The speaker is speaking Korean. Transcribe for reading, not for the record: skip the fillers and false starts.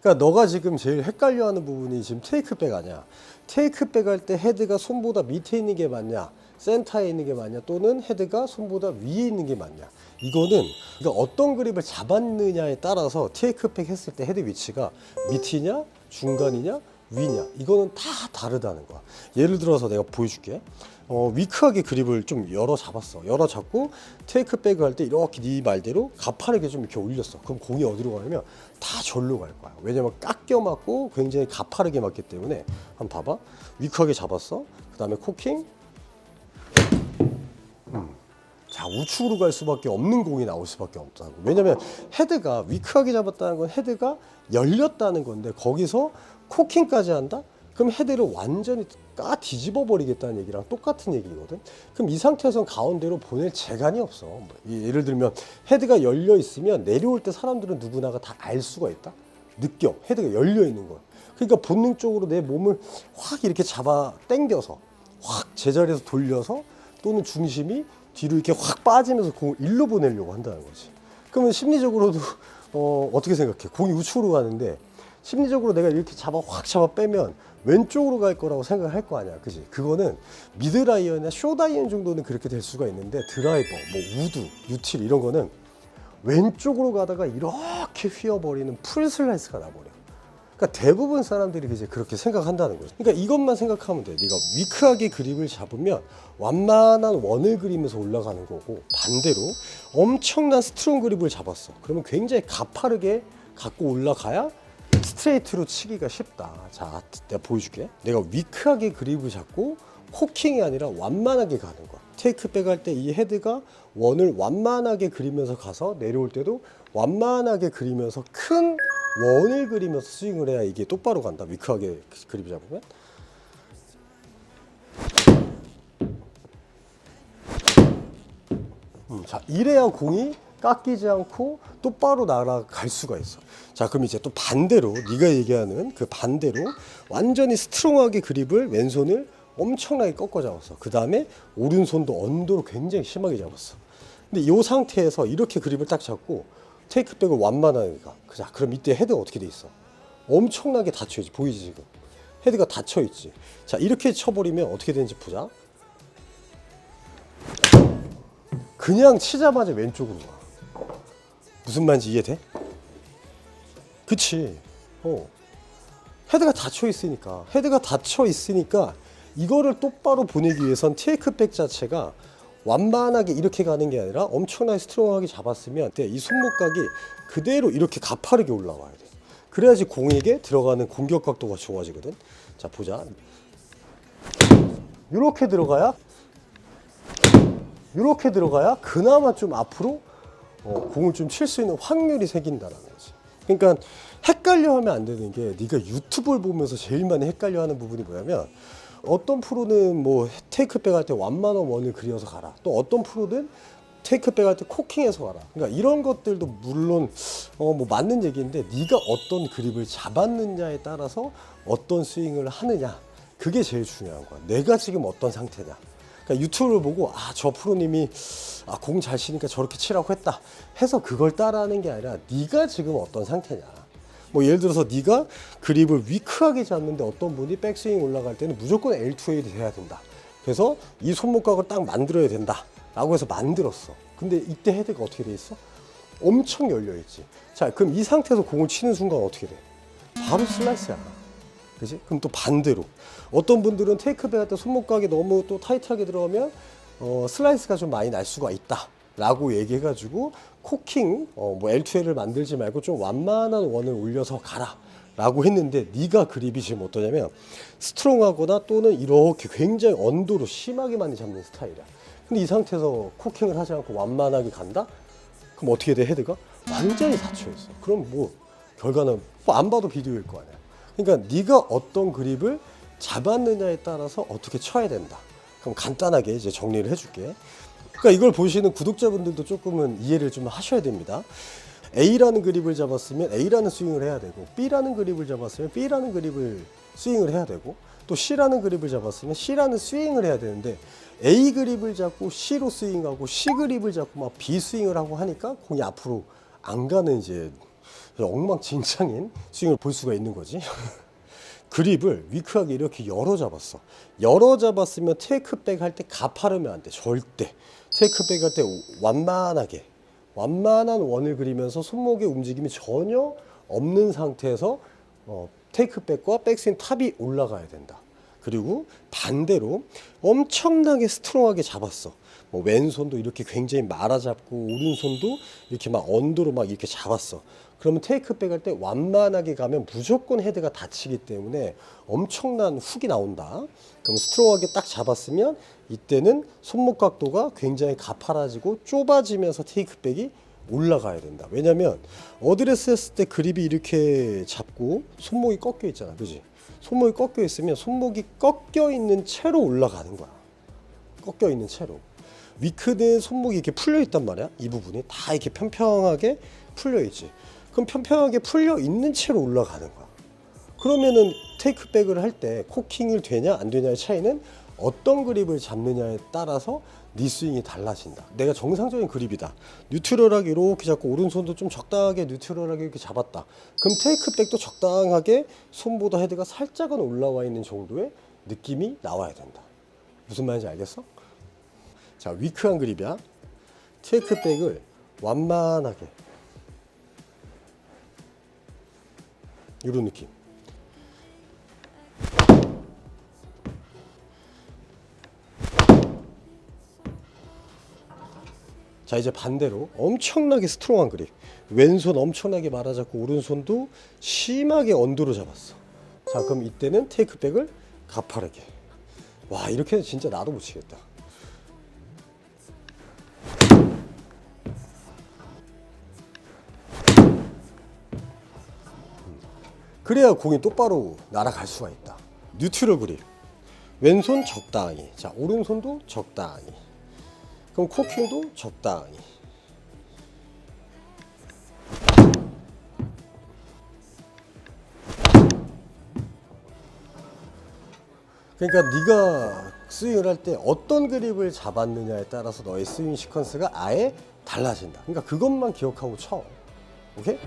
그러니까 너가 지금 제일 헷갈려하는 부분이 지금 테이크백 아니야. 테이크백 할 때 헤드가 손보다 밑에 있는 게 맞냐, 센터에 있는 게 맞냐, 또는 헤드가 손보다 위에 있는 게 맞냐. 이거는 그러니까 어떤 그립을 잡았느냐에 따라서 테이크백 했을 때 헤드 위치가 밑이냐, 중간이냐, 위냐, 이거는 다 다르다는 거야. 예를 들어서 내가 보여줄게. 위크하게 그립을 좀 열어 잡았어. 열어 잡고 테이크백을 할 때 이렇게 네 말대로 가파르게 좀 이렇게 올렸어. 그럼 공이 어디로 가냐면 다 절로 갈 거야. 왜냐면 깎여 맞고 굉장히 가파르게 맞기 때문에. 한번 봐봐. 위크하게 잡았어. 그 다음에 코킹. 자, 우측으로 갈 수밖에 없는 공이 나올 수밖에 없다고. 왜냐면 헤드가 위크하게 잡았다는 건 헤드가 열렸다는 건데, 거기서 코킹까지 한다? 그럼 헤드를 완전히 뒤집어 버리겠다는 얘기랑 똑같은 얘기거든. 그럼 이 상태에서는 가운데로 보낼 재간이 없어. 예를 들면 헤드가 열려 있으면 내려올 때 사람들은 누구나가 다 알 수가 있다. 느껴. 헤드가 열려 있는 걸. 그러니까 본능적으로 내 몸을 확 이렇게 잡아 당겨서 확 제자리에서 돌려서, 또는 중심이 뒤로 이렇게 확 빠지면서 공을 일로 보내려고 한다는 거지. 그러면 심리적으로도 어떻게 생각해? 공이 우측으로 가는데 심리적으로 내가 이렇게 확 잡아 빼면 왼쪽으로 갈 거라고 생각을 할 거 아니야. 그지? 그거는 미드라이언이나 숏아이언 정도는 그렇게 될 수가 있는데, 드라이버, 뭐 우드, 유틸 이런 거는 왼쪽으로 가다가 이렇게 휘어버리는 풀 슬라이스가 나버려. 그러니까 대부분 사람들이 이제 그렇게 생각한다는 거죠. 그러니까 이것만 생각하면 돼. 네가 위크하게 그립을 잡으면 완만한 원을 그리면서 올라가는 거고, 반대로 엄청난 스트롱 그립을 잡았어. 그러면 굉장히 가파르게 갖고 올라가야 스트레이트로 치기가 쉽다. 자, 내가 보여줄게. 내가 위크하게 그립을 잡고 코킹이 아니라 완만하게 가는 거야. 테이크백 할 때 이 헤드가 원을 완만하게 그리면서 가서, 내려올 때도 완만하게 그리면서 큰 원을 그리면서 스윙을 해야 이게 똑바로 간다. 위크하게 그립을 잡으면. 자, 이래야 공이 깎이지 않고 똑바로 날아갈 수가 있어. 자, 그럼 이제 또 반대로, 네가 얘기하는 그 반대로 완전히 스트롱하게 그립을, 왼손을 엄청나게 꺾어 잡았어. 그 다음에 오른손도 언더로 굉장히 심하게 잡았어. 근데 이 상태에서 이렇게 그립을 딱 잡고 테이크백을 완만하니까, 자, 그럼 이때 헤드가 어떻게 돼 있어? 엄청나게 닫혀있지. 보이지 지금? 헤드가 닫혀있지. 자, 이렇게 쳐버리면 어떻게 되는지 보자. 그냥 치자마자 왼쪽으로 가. 무슨 말인지 이해돼? 그치? 헤드가 닫혀있으니까. 헤드가 닫혀있으니까 이거를 똑바로 보내기 위해선 테이크백 자체가 완만하게 이렇게 가는 게 아니라 엄청나게 스트롱하게 잡았으면 이 손목각이 그대로 이렇게 가파르게 올라와야 돼. 그래야지 공에게 들어가는 공격 각도가 좋아지거든. 자, 보자. 이렇게 들어가야 그나마 좀 앞으로 공을 좀 칠 수 있는 확률이 생긴다라는 거지. 그러니까 헷갈려하면 안 되는 게, 네가 유튜브를 보면서 제일 많이 헷갈려하는 부분이 뭐냐면, 어떤 프로는 뭐 테이크백 할 때 완만한 원을 그려서 가라. 또 어떤 프로는 테이크백 할 때 코킹해서 가라. 그러니까 이런 것들도 물론 뭐 맞는 얘기인데, 네가 어떤 그립을 잡았느냐에 따라서 어떤 스윙을 하느냐, 그게 제일 중요한 거야. 내가 지금 어떤 상태냐. 그러니까 유튜브를 보고 저 프로님이 공 잘 치니까 저렇게 치라고 했다 해서 그걸 따라하는 게 아니라, 네가 지금 어떤 상태냐. 뭐 예를 들어서 네가 그립을 위크하게 잡는데 어떤 분이 백스윙 올라갈 때는 무조건 L2A이 돼야 된다. 그래서 이 손목각을 딱 만들어야 된다 라고 해서 만들었어. 근데 이때 헤드가 어떻게 돼 있어? 엄청 열려 있지. 자, 그럼 이 상태에서 공을 치는 순간 어떻게 돼? 바로 슬라이스야. 그지? 그럼 또 반대로 어떤 분들은 테이크백 할 때 손목각이 너무 또 타이트하게 들어가면 슬라이스가 좀 많이 날 수가 있다 라고 얘기해가지고, 코킹 뭐 L2L을 만들지 말고 좀 완만한 원을 올려서 가라 라고 했는데, 네가 그립이 지금 어떠냐면 스트롱하거나 또는 이렇게 굉장히 언더로 심하게 많이 잡는 스타일이야. 근데 이 상태에서 코킹을 하지 않고 완만하게 간다? 그럼 어떻게 돼? 헤드가 완전히 닫혀있어. 그럼 뭐 결과는 뭐 안 봐도 비디오일 거 아니야. 그러니까 네가 어떤 그립을 잡았느냐에 따라서 어떻게 쳐야 된다. 그럼 간단하게 이제 정리를 해줄게. 그러니까 이걸 보시는 구독자분들도 조금은 이해를 좀 하셔야 됩니다. A라는 그립을 잡았으면 A라는 스윙을 해야 되고, B라는 그립을 잡았으면 B라는 그립을 스윙을 해야 되고, 또 C라는 그립을 잡았으면 C라는 스윙을 해야 되는데, A 그립을 잡고 C로 스윙하고 C 그립을 잡고 막 B 스윙을 하고 하니까 공이 앞으로 안 가는 이제 엉망진창인 스윙을 볼 수가 있는 거지. 그립을 위크하게 이렇게 열어 잡았어. 열어 잡았으면 테이크백 할 때 가파르면 안 돼. 절대. 테이크백 할 때 완만한 원을 그리면서 손목의 움직임이 전혀 없는 상태에서 테이크백과 백스윙 탑이 올라가야 된다. 그리고 반대로 엄청나게 스트롱하게 잡았어. 뭐 왼손도 이렇게 굉장히 말아 잡고 오른손도 이렇게 막 언더로 막 이렇게 잡았어. 그러면 테이크백 할 때 완만하게 가면 무조건 헤드가 닫히기 때문에 엄청난 훅이 나온다. 그럼 스트롱하게 딱 잡았으면 이때는 손목 각도가 굉장히 가파라지고 좁아지면서 테이크백이 올라가야 된다. 왜냐면 어드레스 했을 때 그립이 이렇게 잡고 손목이 꺾여 있잖아. 그지? 손목이 꺾여 있으면 손목이 꺾여 있는 채로 올라가는 거야. 꺾여 있는 채로. 위크는 손목이 이렇게 풀려 있단 말이야. 이 부분이 다 이렇게 평평하게 풀려 있지. 그럼 평평하게 풀려 있는 채로 올라가는 거야. 그러면은 테이크백을 할 때 코킹이 되냐 안 되냐의 차이는 어떤 그립을 잡느냐에 따라서 네 스윙이 달라진다. 내가 정상적인 그립이다. 뉴트럴하게 이렇게 잡고 오른손도 좀 적당하게 뉴트럴하게 이렇게 잡았다. 그럼 테이크백도 적당하게 손보다 헤드가 살짝은 올라와 있는 정도의 느낌이 나와야 된다. 무슨 말인지 알겠어? 자, 위크한 그립이야. 테이크백을 완만하게 이런 느낌. 자, 이제 반대로 엄청나게 스트롱한 그립. 왼손 엄청나게 말아잡고 오른손도 심하게 언더로 잡았어. 자, 그럼 이때는 테이크백을 가파르게. 와, 이렇게는 진짜 나도 못 치겠다. 그래야 공이 똑바로 날아갈 수가 있다. 뉴트럴 그립. 왼손 적당히. 자, 오른손도 적당히. 그럼 코킹도 적당히. 그러니까 네가 스윙을 할 때 어떤 그립을 잡았느냐에 따라서 너의 스윙 시퀀스가 아예 달라진다. 그러니까 그것만 기억하고 쳐. 오케이?